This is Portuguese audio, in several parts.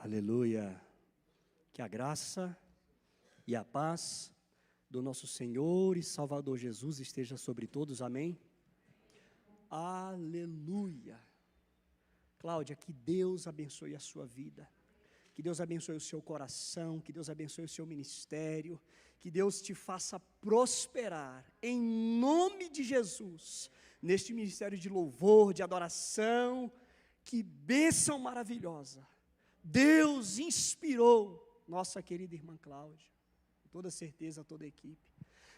Aleluia. Que a graça e a paz do nosso Senhor e Salvador Jesus esteja sobre todos, amém? Aleluia. Cláudia, que Deus abençoe a sua vida, que Deus abençoe o seu coração, que Deus abençoe o seu ministério, que Deus te faça prosperar, em nome de Jesus, neste ministério de louvor, de adoração. Que bênção maravilhosa Deus inspirou nossa querida irmã Cláudia, com toda certeza toda a equipe,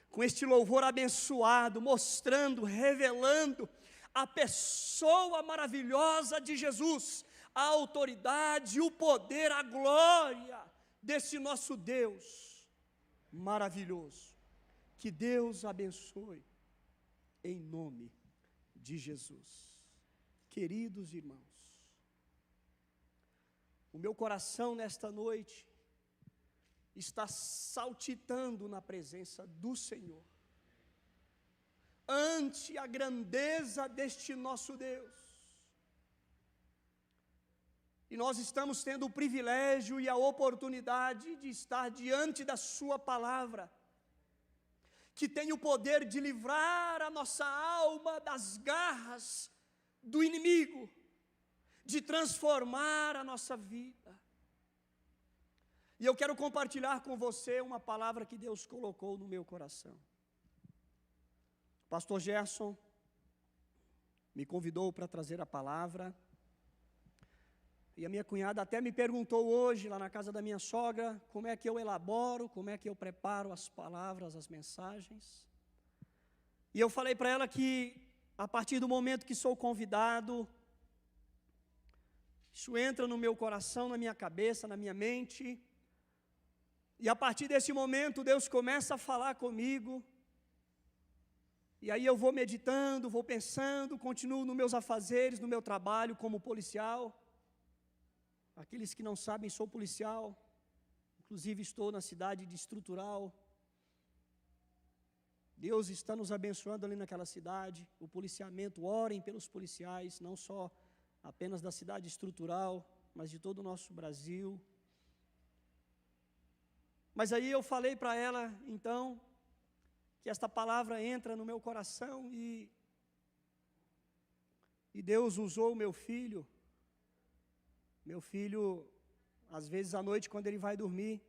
com este louvor abençoado, mostrando, revelando a pessoa maravilhosa de Jesus, a autoridade, o poder, a glória desse nosso Deus maravilhoso. Que Deus abençoe, em nome de Jesus. Queridos irmãos, o meu coração nesta noite está saltitando na presença do Senhor, ante a grandeza deste nosso Deus. E nós estamos tendo o privilégio e a oportunidade de estar diante da sua palavra, que tem o poder de livrar a nossa alma das garras do inimigo, de transformar a nossa vida. E eu quero compartilhar com você uma palavra que Deus colocou no meu coração. Pastor Gerson me convidou para trazer a palavra, e a minha cunhada até me perguntou hoje, lá na casa da minha sogra, como é que eu elaboro, como é que eu preparo as palavras, as mensagens. E eu falei para ela que, a partir do momento que sou convidado, isso entra no meu coração, na minha cabeça, na minha mente, e a partir desse momento Deus começa a falar comigo, e aí eu vou meditando, vou pensando, continuo nos meus afazeres, no meu trabalho como policial. Aqueles que não sabem, sou policial, inclusive estou na cidade de Estrutural. Deus está nos abençoando ali naquela cidade, o policiamento, orem pelos policiais, não só apenas da cidade Estrutural, mas de todo o nosso Brasil. Mas aí eu falei para ela, então, que esta palavra entra no meu coração e Deus usou o meu filho. Meu filho, às vezes à noite, quando ele vai dormir,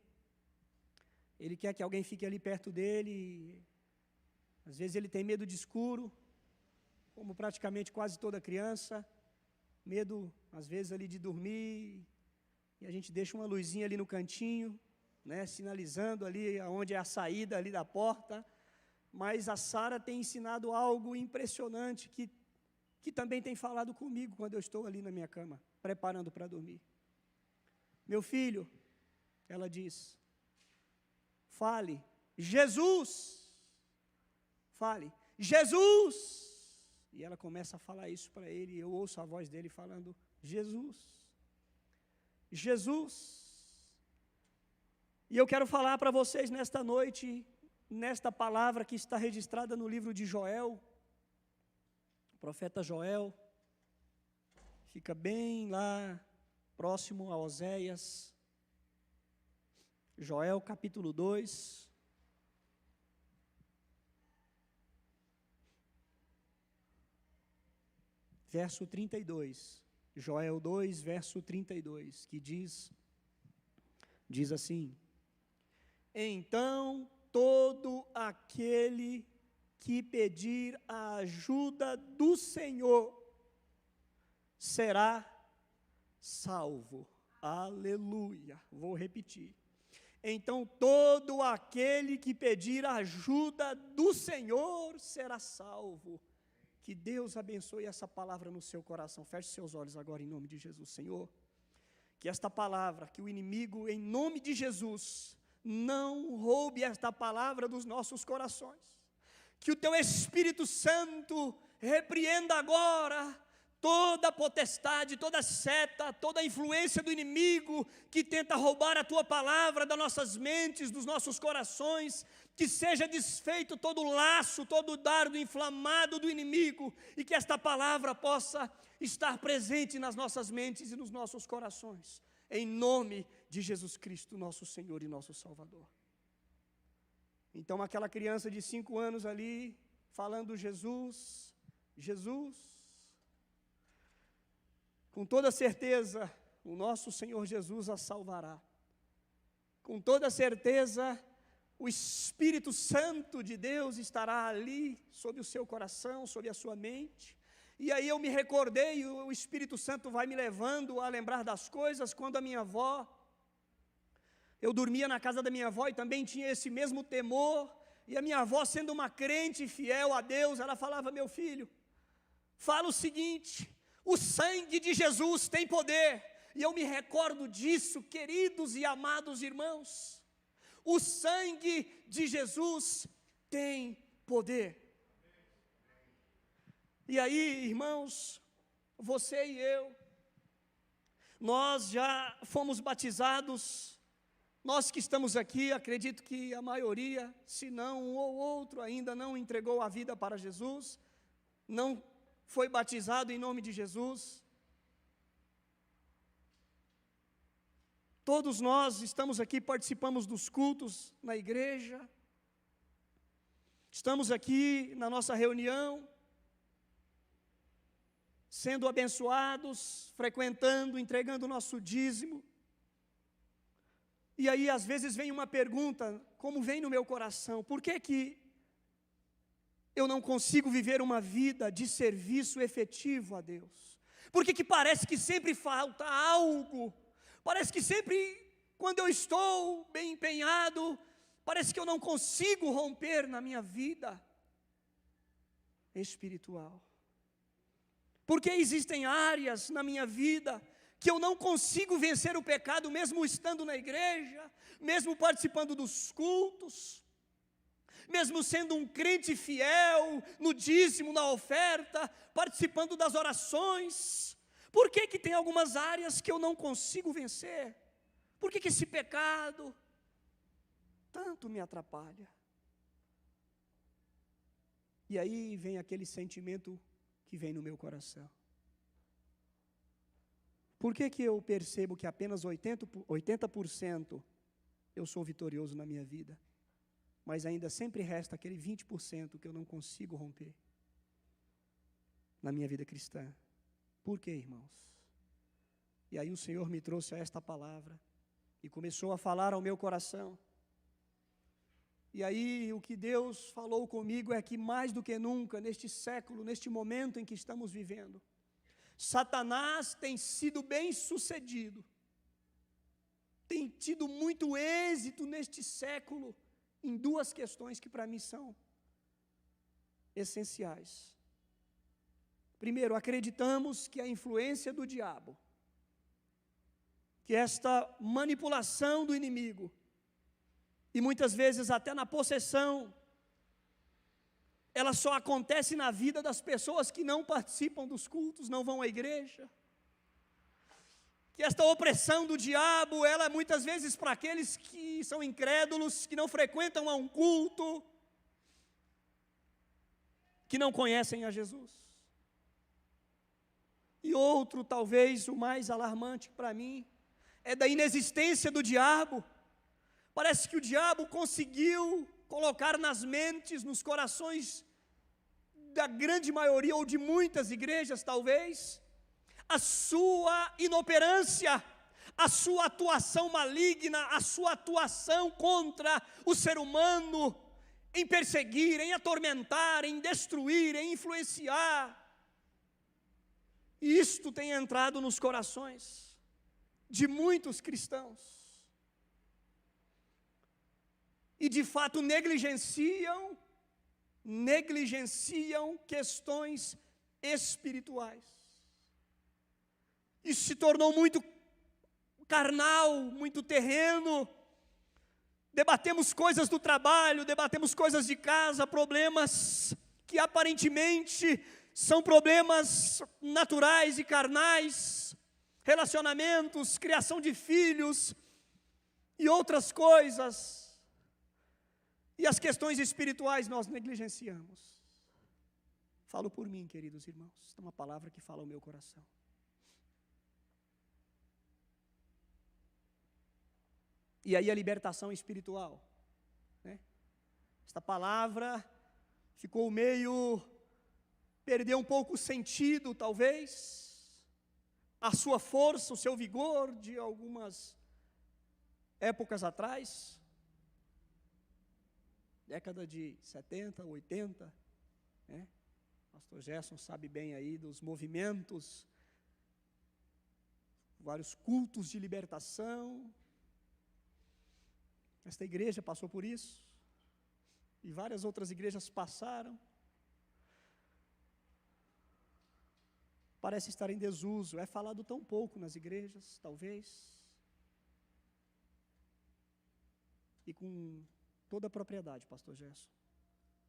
ele quer que alguém fique ali perto dele. Às vezes ele tem medo de escuro, como praticamente quase toda criança. Medo, às vezes, ali de dormir, e a gente deixa uma luzinha ali no cantinho, né, sinalizando ali onde é a saída ali da porta. Mas a Sara tem ensinado algo impressionante, que também tem falado comigo quando eu estou ali na minha cama, preparando para dormir. Meu filho, ela diz, fale, Jesus, fale, Jesus. E ela começa a falar isso para ele, e eu ouço a voz dele falando, Jesus, Jesus. E eu quero falar para vocês nesta noite, nesta palavra que está registrada no livro de Joel, o profeta Joel, fica bem lá, próximo a Oséias, Joel capítulo 2, verso 32, Joel 2, verso 32, que diz assim, então todo aquele que pedir a ajuda do Senhor será salvo. Aleluia. Vou repetir. Então todo aquele que pedir a ajuda do Senhor será salvo. Que Deus abençoe essa palavra no seu coração. Feche seus olhos agora em nome de Jesus, Senhor. Que esta palavra, que o inimigo, em nome de Jesus, não roube esta palavra dos nossos corações. Que o teu Espírito Santo repreenda agora toda potestade, toda seta, toda influência do inimigo que tenta roubar a tua palavra das nossas mentes, dos nossos corações. Que seja desfeito todo laço, todo dardo inflamado do inimigo, e que esta palavra possa estar presente nas nossas mentes e nos nossos corações, em nome de Jesus Cristo, nosso Senhor e nosso Salvador. Então aquela criança de 5 anos ali, falando Jesus, Jesus, com toda certeza, o nosso Senhor Jesus a salvará. Com toda certeza, o Espírito Santo de Deus estará ali, sobre o seu coração, sobre a sua mente. E aí eu me recordei, o Espírito Santo vai me levando a lembrar das coisas, quando a minha avó, eu dormia na casa da minha avó e também tinha esse mesmo temor, e a minha avó, sendo uma crente fiel a Deus, ela falava: meu filho, fala o seguinte, o sangue de Jesus tem poder. E eu me recordo disso, queridos e amados irmãos, o sangue de Jesus tem poder. E aí, irmãos, você e eu, nós já fomos batizados, nós que estamos aqui, acredito que a maioria, se não um ou outro, ainda não entregou a vida para Jesus, não foi batizado em nome de Jesus. Todos nós estamos aqui, participamos dos cultos na igreja, estamos aqui na nossa reunião, sendo abençoados, frequentando, entregando o nosso dízimo. E aí às vezes vem uma pergunta, como vem no meu coração: por que que eu não consigo viver uma vida de serviço efetivo a Deus? Por que que parece que sempre falta algo? Parece que sempre, quando eu estou bem empenhado, parece que eu não consigo romper na minha vida espiritual. Porque existem áreas na minha vida que eu não consigo vencer o pecado, mesmo estando na igreja, mesmo participando dos cultos, mesmo sendo um crente fiel no dízimo, na oferta, participando das orações. Por que que tem algumas áreas que eu não consigo vencer? Por que que esse pecado tanto me atrapalha? E aí vem aquele sentimento que vem no meu coração. Por que que eu percebo que apenas 80% eu sou vitorioso na minha vida, mas ainda sempre resta aquele 20% que eu não consigo romper na minha vida cristã? Por quê, irmãos? E aí o Senhor me trouxe a esta palavra e começou a falar ao meu coração. E aí o que Deus falou comigo é que mais do que nunca, neste século, neste momento em que estamos vivendo, Satanás tem sido bem sucedido, tem tido muito êxito neste século, em duas questões que para mim são essenciais. Primeiro, acreditamos que a influência do diabo, que esta manipulação do inimigo, e muitas vezes até na possessão, ela só acontece na vida das pessoas que não participam dos cultos, não vão à igreja. Que esta opressão do diabo, ela é muitas vezes para aqueles que são incrédulos, que não frequentam a um culto, que não conhecem a Jesus. E outro, talvez o mais alarmante para mim, é da inexistência do diabo. Parece que o diabo conseguiu colocar nas mentes, nos corações da grande maioria, ou de muitas igrejas talvez, a sua inoperância, a sua atuação maligna, a sua atuação contra o ser humano, em perseguir, em atormentar, em destruir, em influenciar. E isto tem entrado nos corações de muitos cristãos. E de fato negligenciam questões espirituais. Isso se tornou muito carnal, muito terreno. Debatemos coisas do trabalho, debatemos coisas de casa, problemas que aparentemente são problemas naturais e carnais, relacionamentos, criação de filhos e outras coisas. E as questões espirituais nós negligenciamos. Falo por mim, queridos irmãos, é uma palavra que fala ao meu coração. E aí a libertação espiritual, né? Esta palavra ficou meio, perdeu um pouco o sentido, talvez, a sua força, o seu vigor de algumas épocas atrás, década de 70, 80, né? Pastor Gerson sabe bem aí dos movimentos, vários cultos de libertação. Esta igreja passou por isso, e várias outras igrejas passaram. Parece estar em desuso, é falado tão pouco nas igrejas, talvez, e com toda a propriedade, pastor Gerson.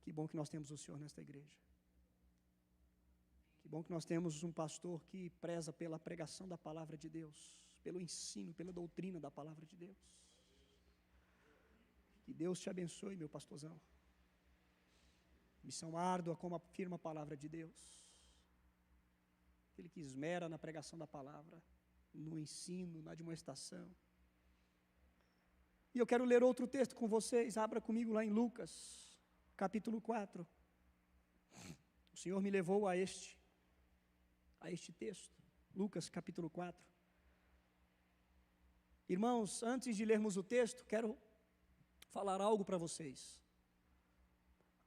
Que bom que nós temos o Senhor nesta igreja. Que bom que nós temos um pastor que preza pela pregação da palavra de Deus, pelo ensino, pela doutrina da palavra de Deus. Que Deus te abençoe, meu pastorzão. Missão árdua, como afirma a palavra de Deus. Aquele que esmera na pregação da palavra, no ensino, na admoestação. E eu quero ler outro texto com vocês. Abra comigo lá em Lucas, capítulo 4. O Senhor me levou a este texto. Lucas, capítulo 4. Irmãos, antes de lermos o texto, quero falar algo para vocês.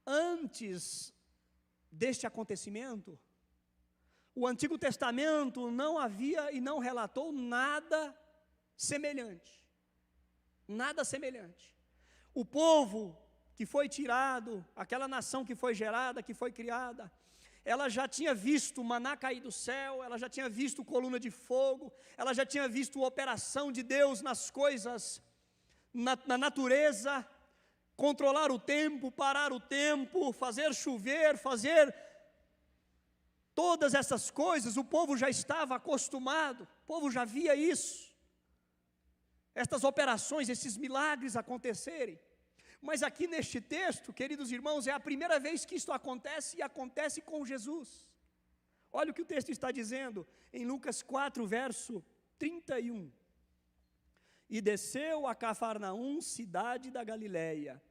Antes deste acontecimento, o Antigo Testamento não havia e não relatou nada semelhante. Nada semelhante. O povo que foi tirado, aquela nação que foi gerada, que foi criada, ela já tinha visto maná cair do céu, ela já tinha visto coluna de fogo, ela já tinha visto a operação de Deus nas coisas, na natureza, controlar o tempo, parar o tempo, fazer chover, fazer todas essas coisas. O povo já estava acostumado, o povo já via isso, estas operações, esses milagres acontecerem. Mas aqui neste texto, queridos irmãos, é a primeira vez que isto acontece, e acontece com Jesus. Olha o que o texto está dizendo em Lucas 4, verso 31. E desceu a Cafarnaum, cidade da Galileia,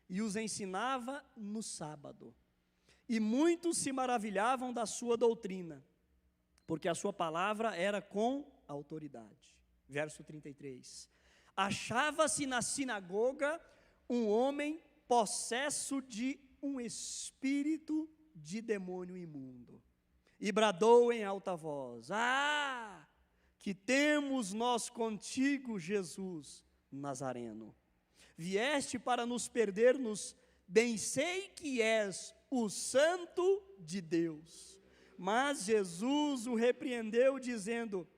e os ensinava no sábado. E muitos se maravilhavam da sua doutrina, porque a sua palavra era com autoridade. Verso 33. Achava-se na sinagoga um homem possesso de um espírito de demônio imundo, e bradou em alta voz: Ah, que temos nós contigo, Jesus Nazareno? Vieste para nos perder-nos, bem sei que és o Santo de Deus. Mas Jesus o repreendeu, dizendo: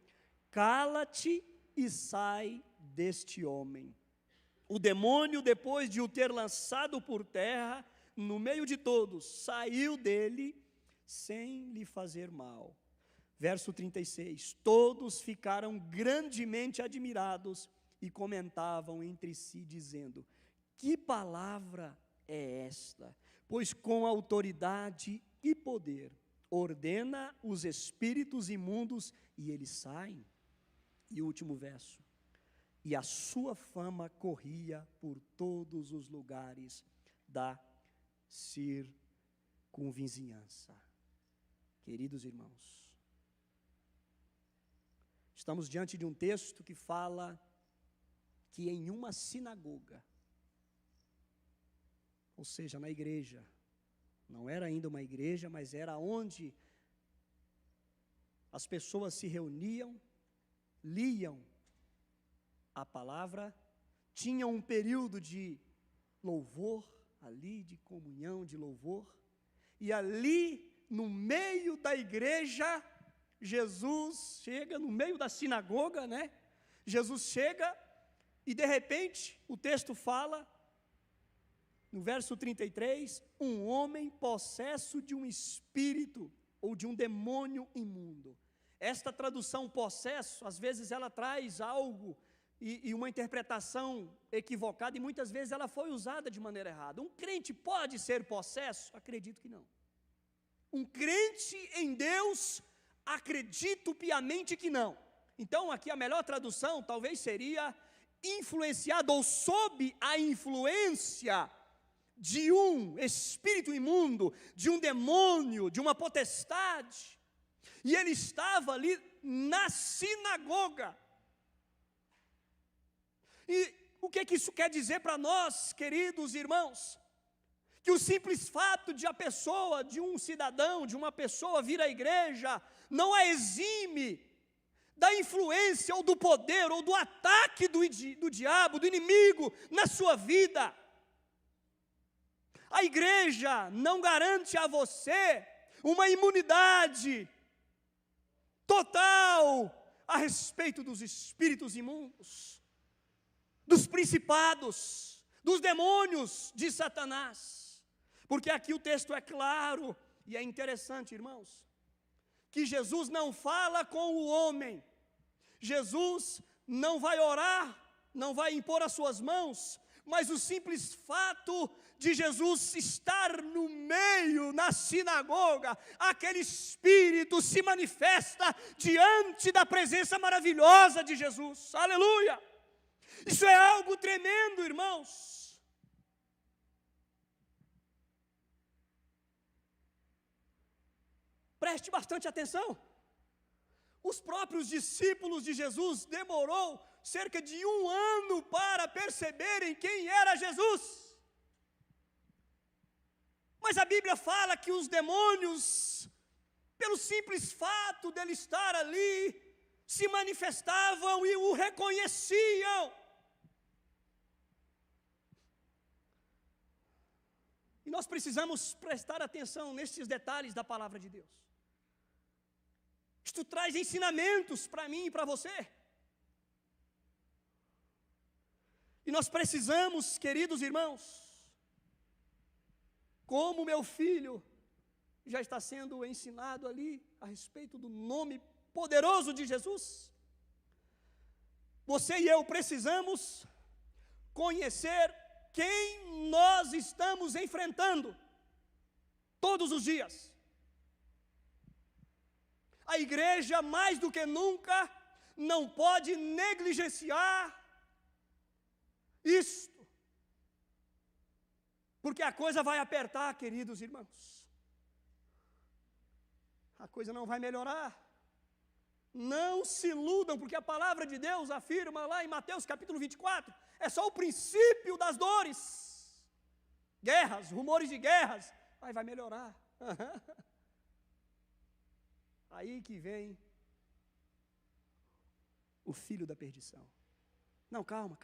Cala-te e sai deste homem. O demônio, depois de o ter lançado por terra, no meio de todos, saiu dele sem lhe fazer mal. Verso 36. Todos ficaram grandemente admirados e comentavam entre si, dizendo: Que palavra é esta? Pois com autoridade e poder ordena os espíritos imundos e eles saem. E o último verso. E a sua fama corria por todos os lugares da circunvizinhança. Queridos irmãos, estamos diante de um texto que fala que em uma sinagoga, ou seja, na igreja, não era ainda uma igreja, mas era onde as pessoas se reuniam, liam a palavra, tinham um período de louvor ali, de comunhão, de louvor, e ali no meio da igreja, Jesus chega, no meio da sinagoga, né? Jesus chega e de repente o texto fala, no verso 33, um homem possesso de um espírito ou de um demônio imundo. Esta tradução possesso, às vezes ela traz algo e uma interpretação equivocada, e muitas vezes ela foi usada de maneira errada. Um crente pode ser possesso? Acredito que não. Um crente em Deus, acredito piamente que não. Então aqui a melhor tradução talvez seria: influenciado ou sob a influência de um espírito imundo, de um demônio, de uma potestade. E ele estava ali na sinagoga. E o que isso quer dizer para nós, queridos irmãos? Que o simples fato de a pessoa, de um cidadão, de uma pessoa vir à igreja, não a exime da influência ou do poder ou do ataque do diabo, do inimigo na sua vida. A igreja não garante a você uma imunidade total a respeito dos espíritos imundos, dos principados, dos demônios de Satanás. Porque aqui o texto é claro e é interessante, irmãos, que Jesus não fala com o homem. Jesus não vai orar, não vai impor as suas mãos, mas o simples fato de Jesus estar no meio, na sinagoga, aquele espírito se manifesta diante da presença maravilhosa de Jesus. Aleluia! Isso é algo tremendo, irmãos. Preste bastante atenção. Os próprios discípulos de Jesus demorou cerca de 1 ano para perceberem quem era Jesus. Mas a Bíblia fala que os demônios, pelo simples fato dele estar ali, se manifestavam e o reconheciam. E nós precisamos prestar atenção nesses detalhes da palavra de Deus. Isto traz ensinamentos para mim e para você. E nós precisamos, queridos irmãos, como meu filho já está sendo ensinado ali a respeito do nome poderoso de Jesus, você e eu precisamos conhecer quem nós estamos enfrentando todos os dias. A igreja, mais do que nunca, não pode negligenciar isto, porque a coisa vai apertar, queridos irmãos. A coisa não vai melhorar. Não se iludam, porque a palavra de Deus afirma lá em Mateus capítulo 24, é só o princípio das dores. Guerras, rumores de guerras, mas vai melhorar. Aí que vem o filho da perdição. Não, calma.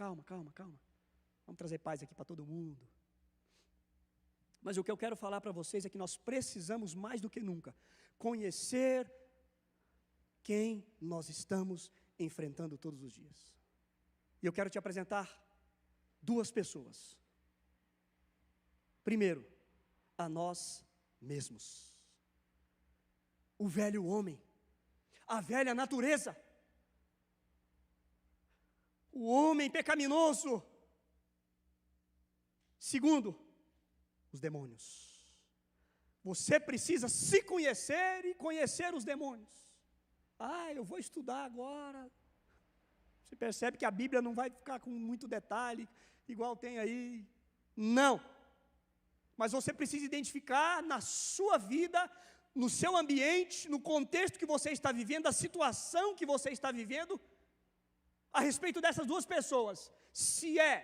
Vamos trazer paz aqui para todo mundo. Mas o que eu quero falar para vocês é que nós precisamos mais do que nunca conhecer quem nós estamos enfrentando todos os dias. E eu quero te apresentar 2 pessoas. Primeiro, a nós mesmos. O velho homem, a velha natureza, o homem pecaminoso. Segundo, os demônios. Você precisa se conhecer e conhecer os demônios. Eu vou estudar agora. Você percebe que a Bíblia não vai ficar com muito detalhe, igual tem aí. Não. Mas você precisa identificar na sua vida, no seu ambiente, no contexto que você está vivendo, a situação que você está vivendo, a respeito dessas 2 pessoas. Se é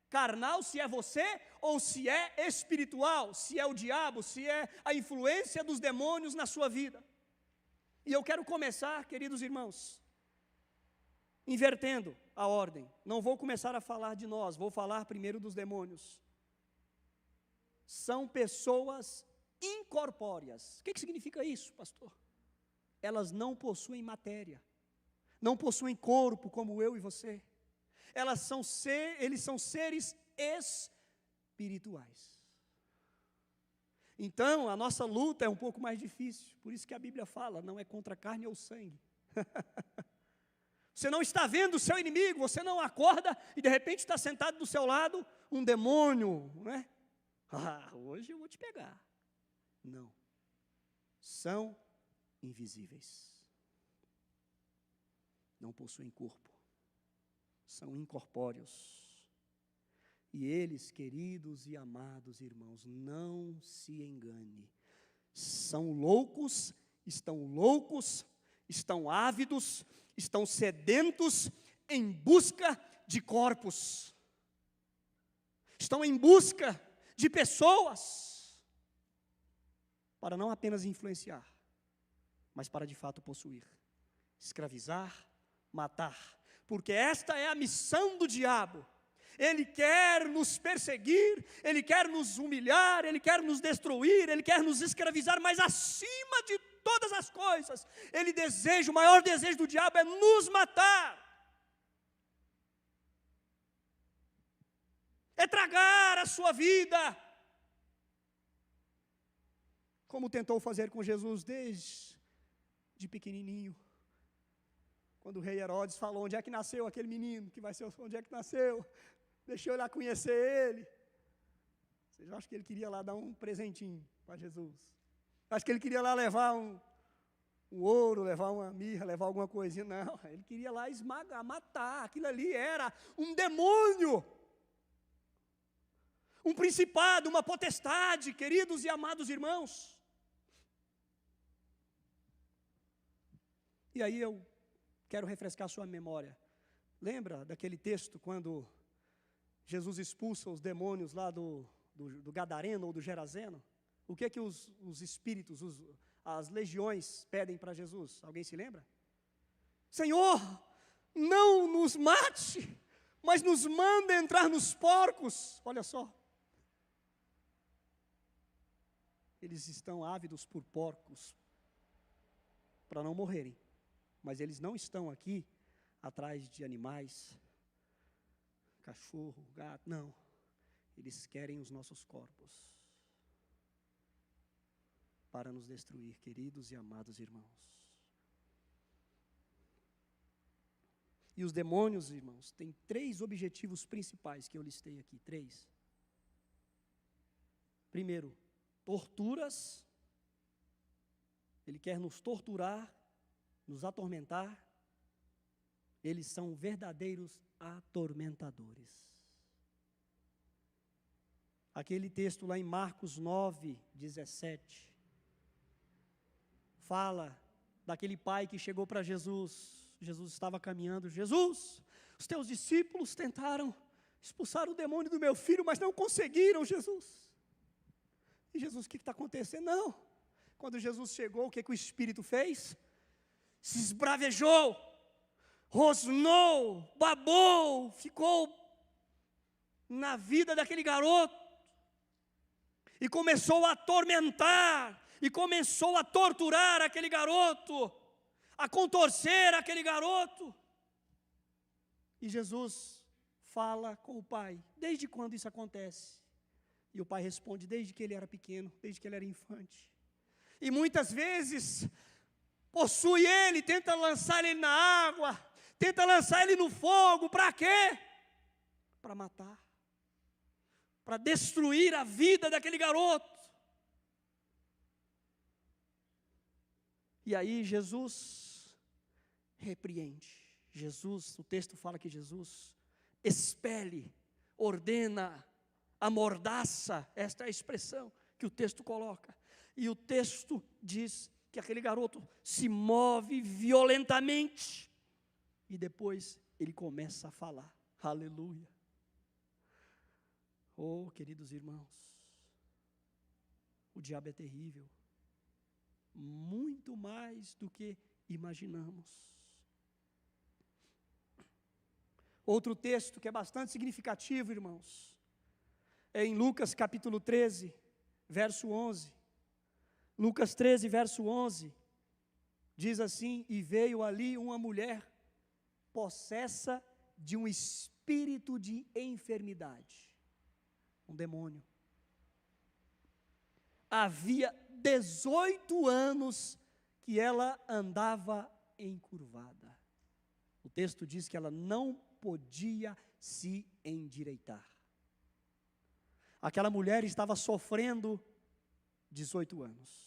carnal, se é você, ou se é espiritual, se é o diabo, se é a influência dos demônios na sua vida. E eu quero começar, queridos irmãos, invertendo a ordem. Não vou começar a falar de nós, vou falar primeiro dos demônios. São pessoas incorpóreas. O que significa isso, pastor? Elas não possuem matéria, não possuem corpo como eu e você. Eles são seres espirituais. Então, a nossa luta é um pouco mais difícil. Por isso que a Bíblia fala, não é contra carne ou sangue. Você não está vendo o seu inimigo, você não acorda e de repente está sentado do seu lado um demônio, não é? Hoje eu vou te pegar. Não. São invisíveis. Não possuem corpo. são incorpóreos. E eles, queridos e amados irmãos, não se engane, são loucos, estão ávidos, estão sedentos em busca de corpos, estão em busca de pessoas, para não apenas influenciar, mas para de fato possuir, escravizar, matar, porque esta é a missão do diabo. Ele quer nos perseguir, ele quer nos humilhar, ele quer nos destruir, ele quer nos escravizar, mas acima de todas as coisas, o maior desejo do diabo é nos matar, é tragar a sua vida, como tentou fazer com Jesus desde pequenininho, quando o rei Herodes falou: onde é que nasceu aquele menino, que vai ser, onde é que nasceu? Deixa eu ir lá conhecer ele. Vocês acham que ele queria lá dar um presentinho para Jesus? Acho que ele queria lá levar um ouro, levar uma mirra, levar alguma coisinha. Não, ele queria lá esmagar, matar. Aquilo ali era um demônio, um principado, uma potestade, queridos e amados irmãos. E aí eu quero refrescar sua memória. Lembra daquele texto quando Jesus expulsa os demônios lá do Gadareno ou do Gerazeno? O que os espíritos, as legiões pedem para Jesus? Alguém se lembra? Senhor, não nos mate, mas nos manda entrar nos porcos. Olha só. Eles estão ávidos por porcos, para não morrerem. Mas eles não estão aqui atrás de animais, cachorro, gato, não. Eles querem os nossos corpos para nos destruir, queridos e amados irmãos. E os demônios, irmãos, têm 3 objetivos principais que eu listei aqui, 3. Primeiro, torturas. Ele quer nos torturar, nos atormentar. Eles são verdadeiros atormentadores. Aquele texto lá em Marcos 9, 17, fala daquele pai que chegou para Jesus. Jesus estava caminhando. Jesus, os teus discípulos tentaram expulsar o demônio do meu filho, mas não conseguiram, Jesus. E Jesus, o que está acontecendo? Não. Quando Jesus chegou, o que o Espírito fez? Se esbravejou, rosnou, babou, ficou na vida daquele garoto, e começou a atormentar, e começou a torturar aquele garoto, a contorcer aquele garoto. E Jesus fala com o pai: desde quando isso acontece? E o pai responde: desde que ele era pequeno, desde que ele era infante. E muitas vezes possui ele, tenta lançar ele na água, tenta lançar ele no fogo. Para quê? Para matar, para destruir a vida daquele garoto. E aí Jesus repreende. Jesus, o texto fala que Jesus expele, ordena, amordaça. Esta é a expressão que o texto coloca. E o texto diz que aquele garoto se move violentamente. E depois ele começa a falar. Aleluia. Oh, queridos irmãos, o diabo é terrível, muito mais do que imaginamos. Outro texto que é bastante significativo, irmãos, é em Lucas capítulo 13, verso 11. Lucas 13, verso 11, diz assim: e veio ali uma mulher possessa de um espírito de enfermidade, um demônio. Havia 18 anos que ela andava encurvada. O texto diz que ela não podia se endireitar. Aquela mulher estava sofrendo 18 anos.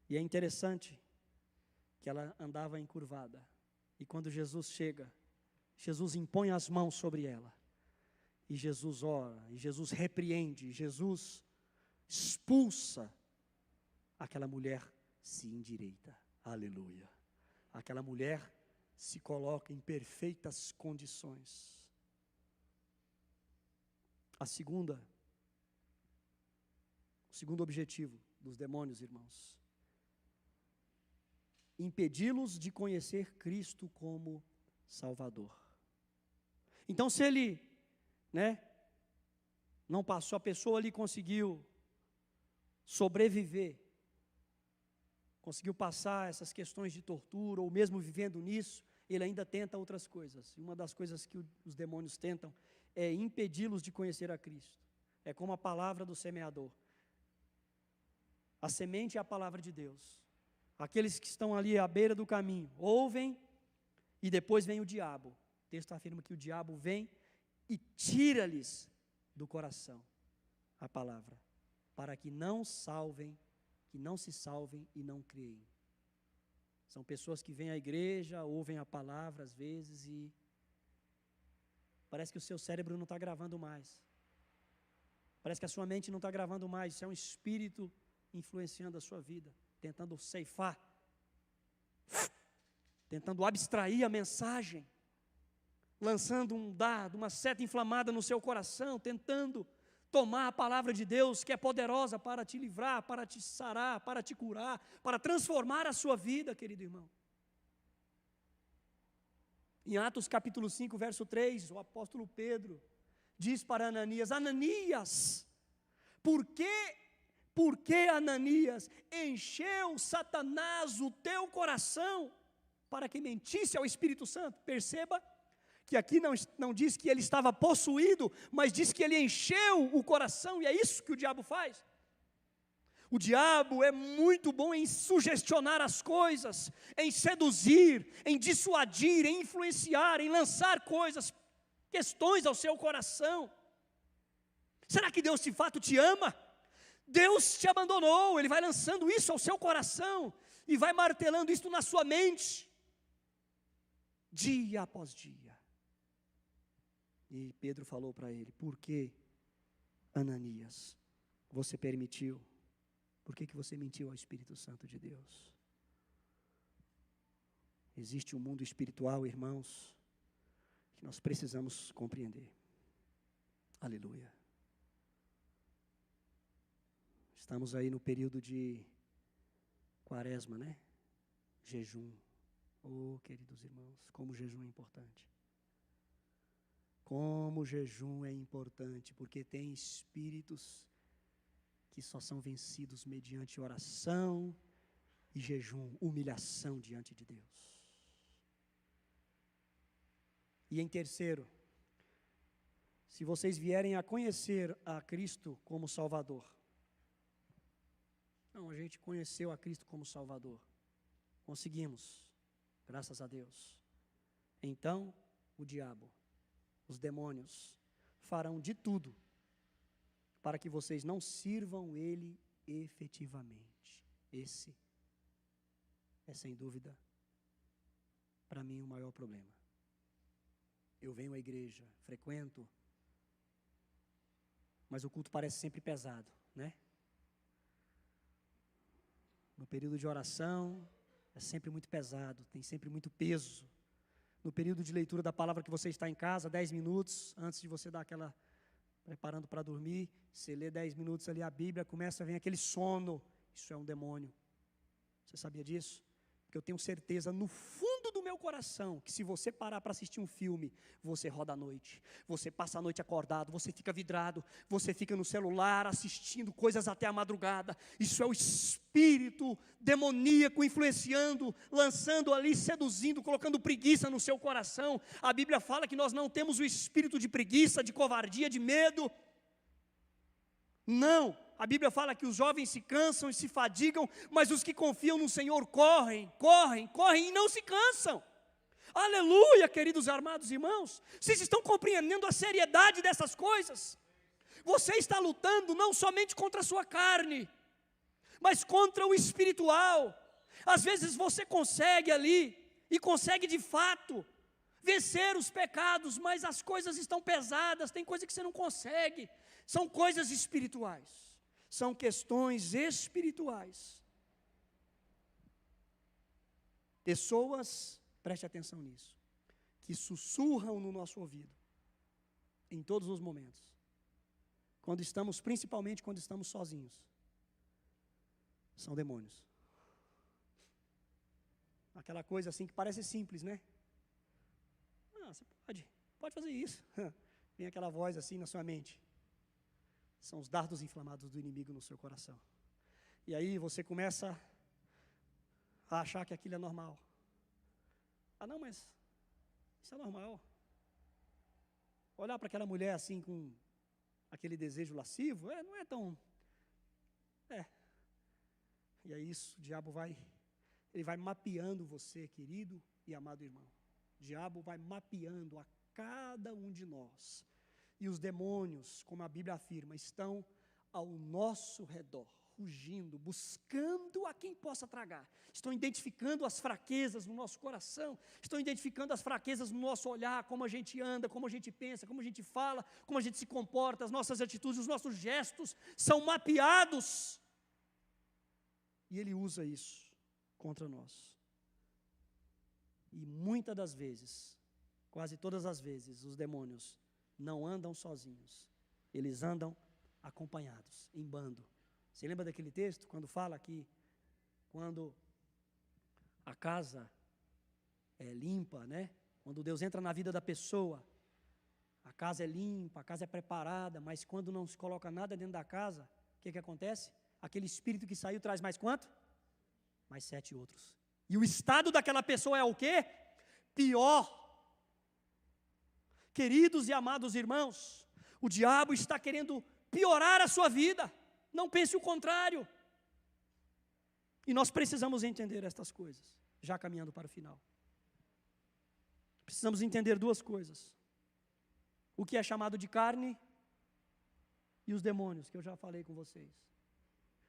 E é interessante que ela andava encurvada. E quando Jesus chega, Jesus impõe as mãos sobre ela. E Jesus ora, e Jesus repreende, e Jesus expulsa. Aquela mulher se endireita. Aleluia. Aquela mulher se coloca em perfeitas condições. O segundo objetivo dos demônios, irmãos, impedi-los de conhecer Cristo como Salvador. Então, se ele, não passou, a pessoa ali conseguiu sobreviver, conseguiu passar essas questões de tortura, ou mesmo vivendo nisso, ele ainda tenta outras coisas. E uma das coisas que os demônios tentam é impedi-los de conhecer a Cristo. É como a palavra do semeador. A semente é a palavra de Deus. Aqueles que estão ali à beira do caminho, ouvem, e depois vem o diabo. O texto afirma que o diabo vem e tira-lhes do coração a palavra, para que não se salvem e não creem. São pessoas que vêm à igreja, ouvem a palavra às vezes e parece que o seu cérebro não está gravando mais. Parece que a sua mente não está gravando mais. Isso é um espírito influenciando a sua vida, tentando ceifar, tentando abstrair a mensagem, lançando um dardo, uma seta inflamada no seu coração, tentando tomar a palavra de Deus, que é poderosa para te livrar, para te sarar, para te curar, para transformar a sua vida, querido irmão. Em Atos capítulo 5, verso 3, o apóstolo Pedro diz para Ananias: Ananias, por que Ananias encheu Satanás o teu coração para que mentisse ao Espírito Santo? Perceba que aqui não diz que ele estava possuído, mas diz que ele encheu o coração, e é isso que o diabo faz. O diabo é muito bom em sugestionar as coisas, em seduzir, em dissuadir, em influenciar, em lançar questões ao seu coração. Será que Deus de fato te ama? Deus te abandonou, Ele vai lançando isso ao seu coração, e vai martelando isso na sua mente, dia após dia. E Pedro falou para ele: por que, Ananias, você permitiu? Por que você mentiu ao Espírito Santo de Deus? Existe um mundo espiritual, irmãos, que nós precisamos compreender. Aleluia. Estamos aí no período de quaresma, Jejum. Oh, queridos irmãos, como o jejum é importante. Como o jejum é importante, porque tem espíritos que só são vencidos mediante oração e jejum, humilhação diante de Deus. E em terceiro, se vocês vierem a conhecer a Cristo como Salvador. Não, a gente conheceu a Cristo como Salvador. Conseguimos, graças a Deus. Então, o diabo, os demônios, farão de tudo para que vocês não sirvam Ele efetivamente. Esse é, sem dúvida, para mim o maior problema. Eu venho à igreja, frequento, mas o culto parece sempre pesado, No período de oração, é sempre muito pesado, tem sempre muito peso. No período de leitura da palavra que você está em casa, 10 minutos, antes de você dar aquela, preparando para dormir, você lê 10 minutos ali a Bíblia, começa a vir aquele sono. Isso é um demônio. Você sabia disso? Porque eu tenho certeza no fundo do meu coração que se você parar para assistir um filme, você roda a noite, você passa a noite acordado, você fica vidrado, você fica no celular assistindo coisas até a madrugada. Isso é o espírito demoníaco influenciando, lançando ali, seduzindo, colocando preguiça no seu coração. A Bíblia fala que nós não temos o espírito de preguiça, de covardia, de medo. Não, a Bíblia fala que os jovens se cansam e se fadigam, mas os que confiam no Senhor correm e não se cansam. Aleluia, queridos amados irmãos. Vocês estão compreendendo a seriedade dessas coisas? Você está lutando não somente contra a sua carne, mas contra o espiritual. Às vezes você consegue ali e consegue de fato vencer os pecados, mas as coisas estão pesadas, tem coisa que você não consegue, são coisas espirituais, são questões espirituais. Pessoas, preste atenção nisso, que sussurram no nosso ouvido, em todos os momentos, principalmente quando estamos sozinhos, são demônios. Aquela coisa assim que parece simples, né? Você pode fazer isso. Vem aquela voz assim na sua mente. São os dardos inflamados do inimigo no seu coração. E aí você começa a achar que aquilo é normal. Não, mas isso é normal. Olhar para aquela mulher assim com aquele desejo lascivo, não é tão... E aí o diabo ele vai mapeando você, querido e amado irmão. O diabo vai mapeando a cada um de nós. E os demônios, como a Bíblia afirma, estão ao nosso redor, rugindo, buscando a quem possa tragar. Estão identificando as fraquezas no nosso coração, estão identificando as fraquezas no nosso olhar, como a gente anda, como a gente pensa, como a gente fala, como a gente se comporta, as nossas atitudes, os nossos gestos são mapeados. E ele usa isso contra nós. E muitas das vezes, quase todas as vezes, os demônios não andam sozinhos, eles andam acompanhados, em bando. Você lembra daquele texto, quando fala que, quando a casa é limpa, né? Quando Deus entra na vida da pessoa, a casa é limpa, a casa é preparada, mas quando não se coloca nada dentro da casa, o que acontece? Aquele espírito que saiu traz mais quanto? Mais 7 outros. E o estado daquela pessoa é o quê? Pior. Queridos e amados irmãos, o diabo está querendo piorar a sua vida. Não pense o contrário. E nós precisamos entender estas coisas, já caminhando para o final. Precisamos entender 2 coisas. O que é chamado de carne e os demônios, que eu já falei com vocês.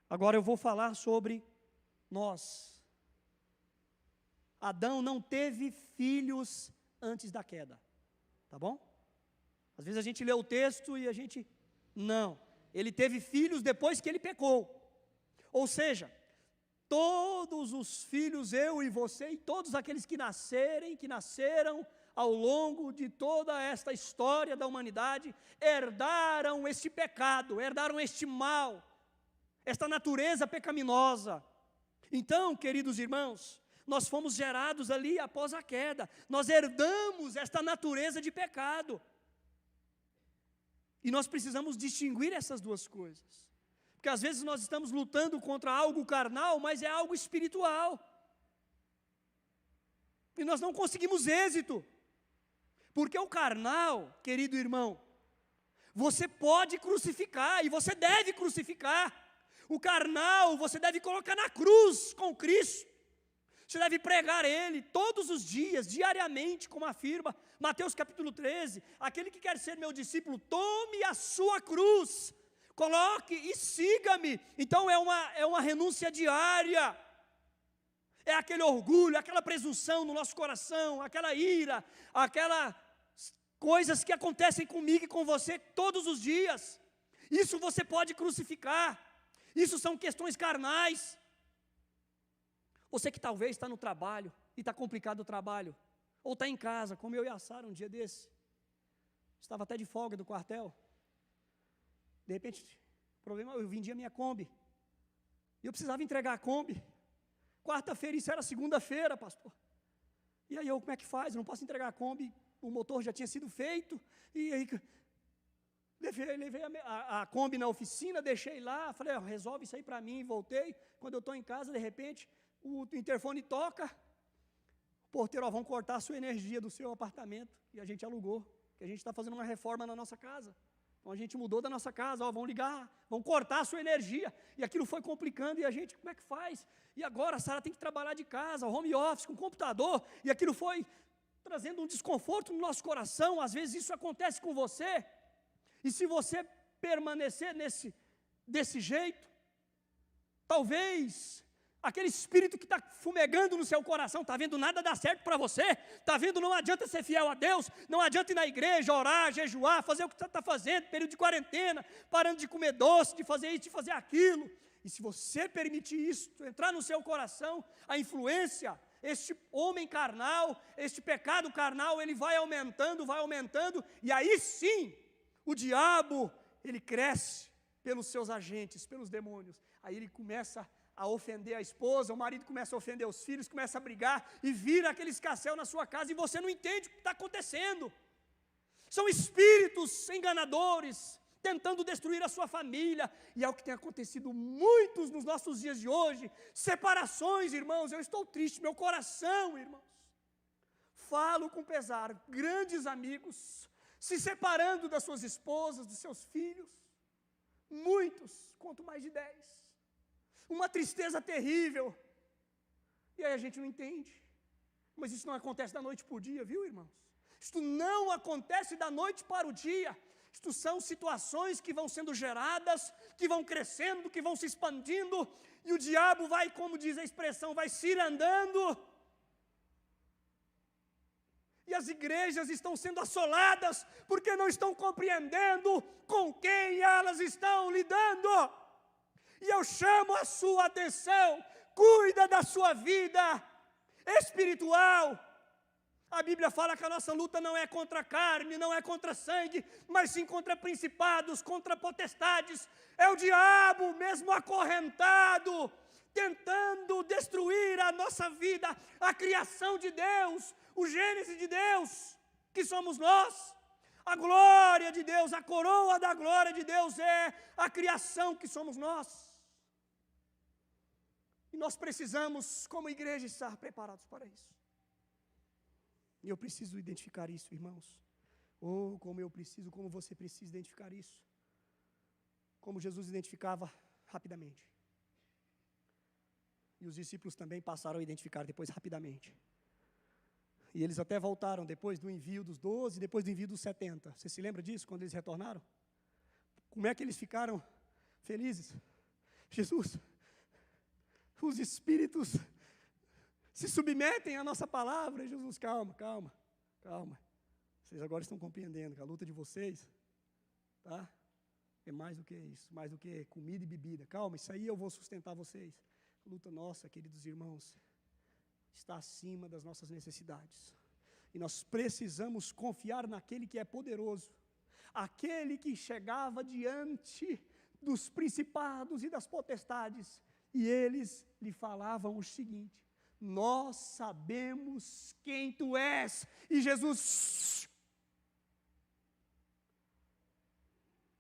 Agora eu vou falar sobre nós. Adão não teve filhos antes da queda, tá bom? Às vezes a gente lê o texto e a gente, não. Ele teve filhos depois que ele pecou. Ou seja, todos os filhos, eu e você, e todos aqueles que nasceram ao longo de toda esta história da humanidade, herdaram este pecado, herdaram este mal, esta natureza pecaminosa. Então, queridos irmãos, nós fomos gerados ali após a queda, nós herdamos esta natureza de pecado. E nós precisamos distinguir essas 2 coisas. Porque às vezes nós estamos lutando contra algo carnal, mas é algo espiritual. E nós não conseguimos êxito. Porque o carnal, querido irmão, você pode crucificar e você deve crucificar. O carnal você deve colocar na cruz com Cristo. Você deve pregar ele todos os dias, diariamente, como afirma Mateus capítulo 13. Aquele que quer ser meu discípulo, tome a sua cruz, coloque e siga-me. Então é uma renúncia diária. É aquele orgulho, aquela presunção no nosso coração, aquela ira, aquelas coisas que acontecem comigo e com você todos os dias. Isso você pode crucificar. Isso são questões carnais. Você que talvez está no trabalho, e está complicado o trabalho, ou está em casa, como eu e a Sara um dia desse, estava até de folga do quartel, de repente, eu vendi a minha Kombi, e eu precisava entregar a Kombi, quarta-feira, isso era segunda-feira, pastor, e aí como é que faz? Eu não posso entregar a Kombi, o motor já tinha sido feito, e aí levei a Kombi na oficina, deixei lá, falei, resolve isso aí para mim, voltei, quando eu estou em casa, de repente, o interfone toca, o porteiro, vão cortar a sua energia do seu apartamento, e a gente alugou, que a gente está fazendo uma reforma na nossa casa, então a gente mudou da nossa casa, vão ligar, vão cortar a sua energia, e aquilo foi complicando, e a gente, como é que faz? E agora a Sara tem que trabalhar de casa, home office, com computador, e aquilo foi trazendo um desconforto no nosso coração, às vezes isso acontece com você, e se você permanecer desse jeito, talvez aquele espírito que está fumegando no seu coração, está vendo nada dar certo para você, está vendo não adianta ser fiel a Deus, não adianta ir na igreja, orar, jejuar, fazer o que você está fazendo, período de quarentena, parando de comer doce, de fazer isso, de fazer aquilo. E se você permitir isso entrar no seu coração, a influência, este homem carnal, este pecado carnal, ele vai aumentando, e aí sim, o diabo, ele cresce pelos seus agentes, pelos demônios. Aí ele começa a ofender a esposa, o marido começa a ofender os filhos, começa a brigar, e vira aquele escarcéu na sua casa, e você não entende o que está acontecendo. São espíritos enganadores, tentando destruir a sua família, e é o que tem acontecido muitos nos nossos dias de hoje, separações, irmãos, eu estou triste, meu coração, irmãos, falo com pesar, grandes amigos, se separando das suas esposas, dos seus filhos, muitos, quanto mais de 10, uma tristeza terrível, e aí a gente não entende, mas isso não acontece da noite para o dia, viu, irmãos? Isto não acontece da noite para o dia. Isto são situações que vão sendo geradas, que vão crescendo, que vão se expandindo, e o diabo vai, como diz a expressão, vai cirandando. E as igrejas estão sendo assoladas, porque não estão compreendendo com quem elas estão lidando. E eu chamo a sua atenção, cuida da sua vida espiritual. A Bíblia fala que a nossa luta não é contra a carne, não é contra sangue, mas sim contra principados, contra potestades. É o diabo mesmo acorrentado, tentando destruir a nossa vida, a criação de Deus, o Gênesis de Deus, que somos nós. A glória de Deus, a coroa da glória de Deus é a criação que somos nós. E nós precisamos, como igreja, estar preparados para isso. E eu preciso identificar isso, irmãos. Oh, como eu preciso, como você precisa identificar isso. Como Jesus identificava rapidamente. E os discípulos também passaram a identificar depois rapidamente. E eles até voltaram depois do envio dos 12, depois do envio dos 70. Você se lembra disso, quando eles retornaram? Como é que eles ficaram felizes? Jesus, os espíritos se submetem à nossa palavra. Jesus, calma. Vocês agora estão compreendendo que a luta de vocês, tá? É mais do que isso, mais do que comida e bebida. Calma, isso aí eu vou sustentar vocês. A luta nossa, queridos irmãos, está acima das nossas necessidades. E nós precisamos confiar naquele que é poderoso, aquele que chegava diante dos principados e das potestades, e eles lhe falavam o seguinte: nós sabemos quem tu és. E Jesus,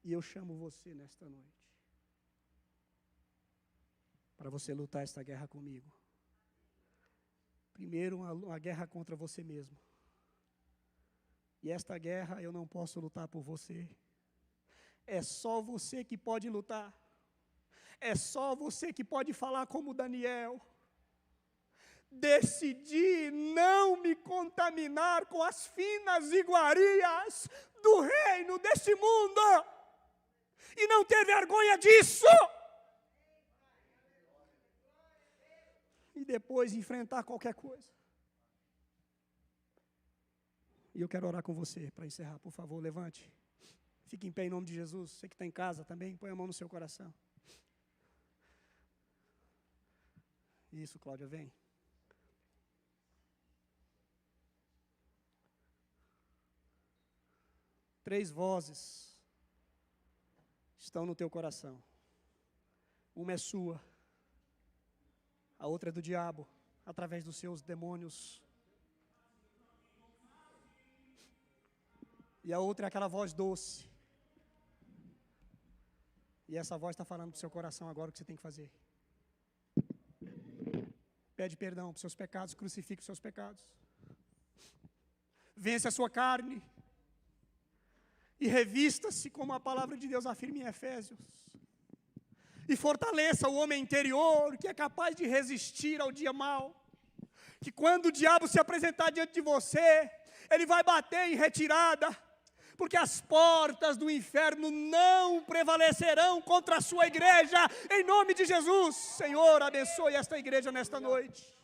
e eu chamo você nesta noite, para você lutar esta guerra comigo. Primeiro, uma guerra contra você mesmo. E esta guerra eu não posso lutar por você. É só você que pode lutar. É só você que pode falar como Daniel. Decidi não me contaminar com as finas iguarias do reino deste mundo. E não ter vergonha disso. E depois enfrentar qualquer coisa. E eu quero orar com você para encerrar, por favor, levante. Fique em pé em nome de Jesus. Você que está em casa também, põe a mão no seu coração. Isso, Cláudia, vem. Três vozes estão no teu coração. Uma é sua. A outra é do diabo, através dos seus demônios. E a outra é aquela voz doce. E essa voz está falando para o seu coração agora o que você tem que fazer. Pede perdão para os seus pecados, crucifique os seus pecados. Vence a sua carne. E revista-se como a palavra de Deus afirma em Efésios. E fortaleça o homem interior, que é capaz de resistir ao dia mau. Que quando o diabo se apresentar diante de você, ele vai bater em retirada. porque as portas do inferno não prevalecerão contra a sua igreja, em nome de Jesus. Senhor, abençoe esta igreja nesta noite.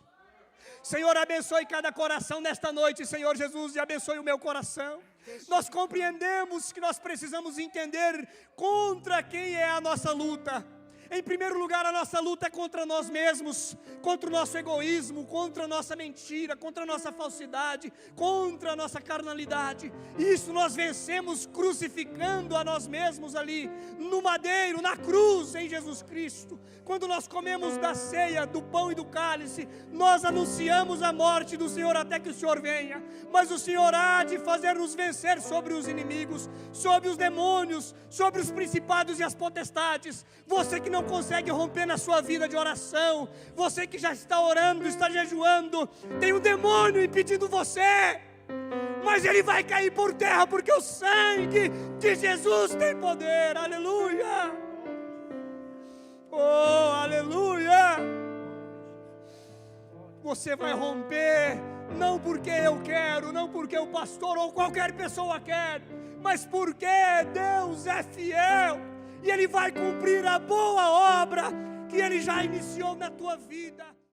Senhor, abençoe cada coração nesta noite, Senhor Jesus, e abençoe o meu coração. Nós compreendemos que nós precisamos entender contra quem é a nossa luta. Em primeiro lugar, a nossa luta é contra nós mesmos, contra o nosso egoísmo, contra a nossa mentira, contra a nossa falsidade, contra a nossa carnalidade. Isso nós vencemos crucificando a nós mesmos ali, no madeiro, na cruz, em Jesus Cristo. Quando nós comemos da ceia, do pão e do cálice, nós anunciamos a morte do Senhor até que o Senhor venha. Mas o Senhor há de fazer-nos vencer sobre os inimigos, sobre os demônios, sobre os principados e as potestades. Você que não consegue romper na sua vida de oração, você que já está orando, está jejuando, tem um demônio impedindo você, mas ele vai cair por terra, porque o sangue de Jesus tem poder. Aleluia! Oh, aleluia! Você vai romper, não porque eu quero, não porque o pastor ou qualquer pessoa quer, mas porque Deus é fiel, e Ele vai cumprir a boa obra que Ele já iniciou na tua vida.